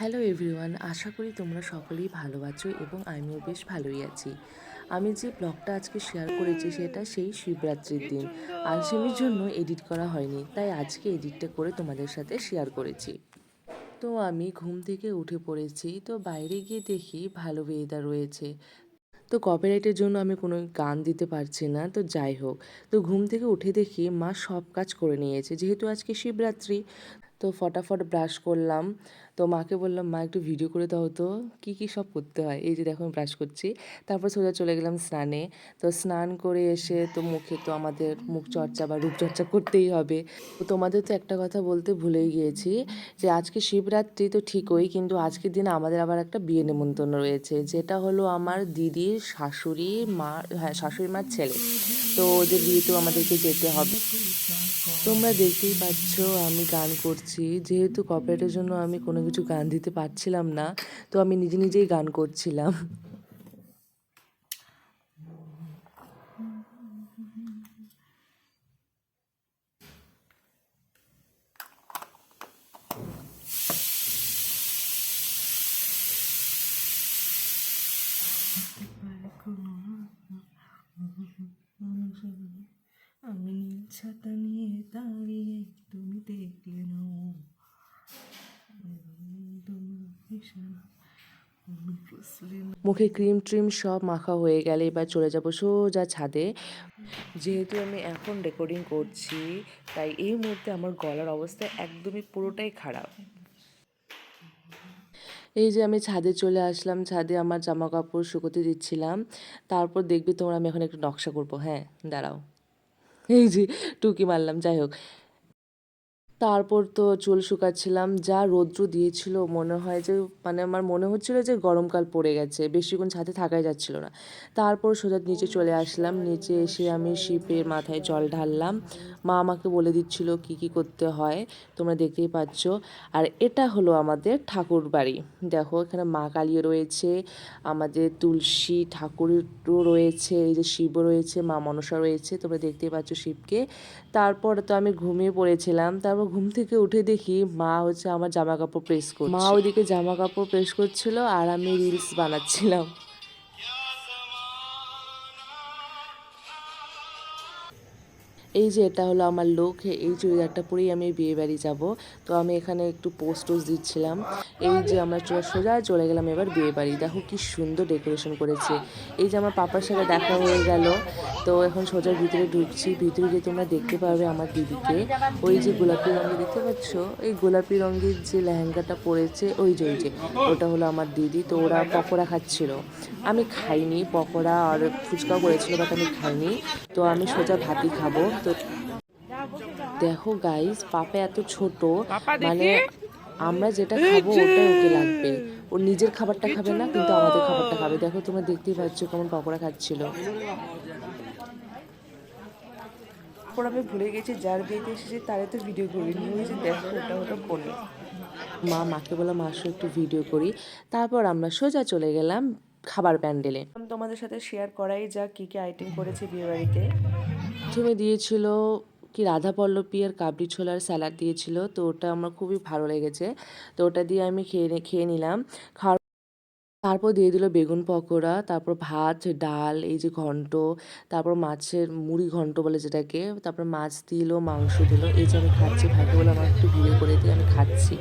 Hello everyone, আশা করি তোমরা সকলেই ভালো আছো এবং আমিও বেশ ভালোই আছি। আমি যে ব্লগটা আজকে শেয়ার করেছি সেটা সেই শিবরাত্রির দিন। আলসেমির জন্য এডিট করা হয়নি, তাই আজকে এডিটটা করে তোমাদের সাথে শেয়ার করেছি। তো আমি ঘুম থেকে উঠে পড়েছি, তো বাইরে গিয়ে দেখি ভালো ওয়েদার রয়েছে। তো কপিরাইটের জন্য আমি কোনো গান দিতে পারছি না, তো যাই হোক। তো ঘুম থেকে উঠে দেখি মা সব কাজ করে নিয়েছে, যেহেতু আজকে শিবরাত্রি। তো ফটাফট ব্রাশ করলাম। তো মাকে বললাম, মা একটু ভিডিও করে দাও তো, কী কী সব করতে হয়। এই যে দেখো আমি ব্রাশ করছি। তারপর সোজা চলে গেলাম স্নানে। তো স্নান করে এসে তো মুখে তো আমাদের মুখ চর্চা বা রূপচর্চা করতেই হবে। তো তোমাদের তো একটা কথা বলতে ভুলেই গিয়েছি, যে আজকে শিবরাত্রি তো ঠিকই, কিন্তু আজকের দিনে আমাদের আবার একটা বিয়ে নেমন্তন্ন রয়েছে, যেটা হলো আমার দিদির শাশুড়ি মা, হ্যাঁ শাশুড়ি মার ছেলে। তো ওদের বিয়েতেও আমাদেরকে যেতে হবে। তোমরা দেখতেই পাচ্ছ আমি গান করছি, যেহেতু কপিরাইটের জন্য আমি কোনো কিছু গান দিতে পারছিলাম না, তো আমি নিজে নিজেই গান করছিলাম। আমি ছাতা নিয়ে দাঁড়িয়ে, তুমি দেখলে নাও মুখে ক্রিম ট্রিম সব মাখা হয়ে গেলে এবার চলে যাব সোজা ছাদে। যেহেতু আমি এখন রেকর্ডিং করছি, তাই এই মুহূর্তে আমার গলার অবস্থা একদমই পুরোটাই খারাপ। এই যে আমি ছাদে চলে আসলাম, ছাদে আমার জামা কাপড় শুকোতে দিচ্ছিলাম। তারপর দেখবি তোমরা, আমি এখন একটু নকশা করবো। হ্যাঁ, দাঁড়াও। এই যে টুকি মারলাম, যাই হোক। তারপর তো চুল শুকাচ্ছিলাম, যা রৌদ্র দিয়েছিল মনে হয় যে, মানে আমার মনে হচ্ছিল যে গরমকাল পড়ে গেছে, বেশিক্ষণ ছাদে থাকাই যাচ্ছিল না। তারপর সোজা নিচে চলে আসলাম, নিচে এসে আমি শিবের মাথায় জল ঢাললাম। মা আমাকে বলে দিচ্ছিল কি কি করতে হয়, তোমরা দেখতেই পাচ্ছ। আর এটা হলো আমাদের ঠাকুর বাড়ি। দেখো এখানে মা কালী রয়েছে, আমাদের তুলসী ঠাকুরও রয়েছে, এই যে শিবও রয়েছে, মা মনসা রয়েছে, তোমরা দেখতেই পাচ্ছ শিবকে। তারপর তো আমি ঘুমিয়ে পড়েছিলাম। তারপর ঘুম থেকে উঠে দেখি মা হচ্ছে আমার জামা কাপড় প্রেস করছে। মা ওইদিকে জামা কাপড় প্রেস করছিল আর আমি রিলস বানাচ্ছিলাম। এই যে এটা হলো আমার লুক, এই চুড়িদারটা পরেই আমি বিয়ে বাড়ি যাবো। তো আমি এখানে একটু পোস্ট টোস্ট দিচ্ছিলাম। এই যে আমরা সোজা চলে গেলাম এবার বিয়ে বাড়ি। দেখো কি সুন্দর ডেকোরেশন করেছে। এই যে আমার পাপার সাথে দেখা হয়ে গেল। তো এখন সোজা ভিতরে ঢুকছি, ভিতরে গিয়ে তোমরা দেখতে পাবে আমার দিদিকে। ওই যে গোলাপি রঙের দেখতে পাচ্ছ, এই গোলাপি রঙের যে লেহেঙ্গাটা পরেছে, ওই যে ওটা হলো আমার দিদি। তো ওরা পকোড়া খাচ্ছিল, আমি খাইনি। পকোড়া আর ফুচকাও করেছিল, বাট আমি খাইনি। তো আমি সোজা ভাতই খাবো। তো দেখো গাইস, পাপা এত ছোট, মানে আমরা যেটা খাবো ওটাই ওকে লাগবে। ওর নিজের খাবারটা খাবে না, কিন্তু আমাদের খাবারটা খাবে। দেখো তোমরা দেখতেই পাচ্ছ কেমন পকোড়া খাচ্ছিল। তারপর আমি ভুলে গেছি যার বিয়েতে এসেছি তারে তো ভিডিও করিনি। ওই যে দেখো ওটা ওটা বোনে। মাকে বললাম আসো একটু ভিডিও করি। তারপর আমরা সোজা চলে গেলাম খাবার প্যান্ডেলে। তোমাদের সাথে শেয়ার করাই যাক কী কী আইটেম করেছে বিয়েবাড়িতে। প্রথমে দিয়েছিল কি রাধা পল্লবী আর কাবলি ছোলার স্যালাড দিয়েছিল, তো ওটা আমার খুবই ভালো লেগেছে। তো ওটা দিয়ে আমি খেয়ে নিলাম। খাওয়ার তারপর দিয়ে দিল বেগুন পকোড়া, তারপর ভাত ডাল, এই যে ঘন্ট, তারপর মাছের মুড়ি ঘন্ট বলে যেটাকে, তারপর মাছ দিল, মাংস দিল। এই যে আমি খাচ্ছি, ভাইকে বলে আমার একটু ভিডিও করে দিয়ে, আমি খাচ্ছি।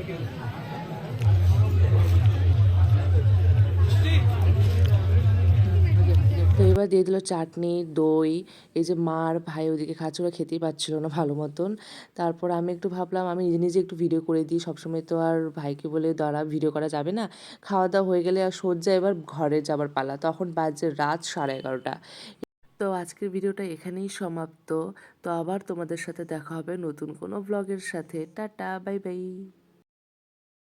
তো এবার দিয়ে দিল চাটনি, দই। এই যে মা আর ভাই ওদিকে খাচ্ছে, ওরা খেতেই পাচ্ছিল না ভালো মতন। তারপর আমি একটু ভাবলাম আমি নিজে নিজে একটু ভিডিও করে দিই, সবসময় তো আর ভাইকে বলে দ্বারা ভিডিও করা যাবে না। খাওয়া দাওয়া হয়ে গেলে আর সজ্জা এবার ঘরে যাবার পালা, তখন বাজে রাত 11:30। তো আজকের ভিডিওটা এখানেই সমাপ্ত। তো আবার তোমাদের সাথে দেখা হবে নতুন কোনো ব্লগের সাথে। Tata, bye bye.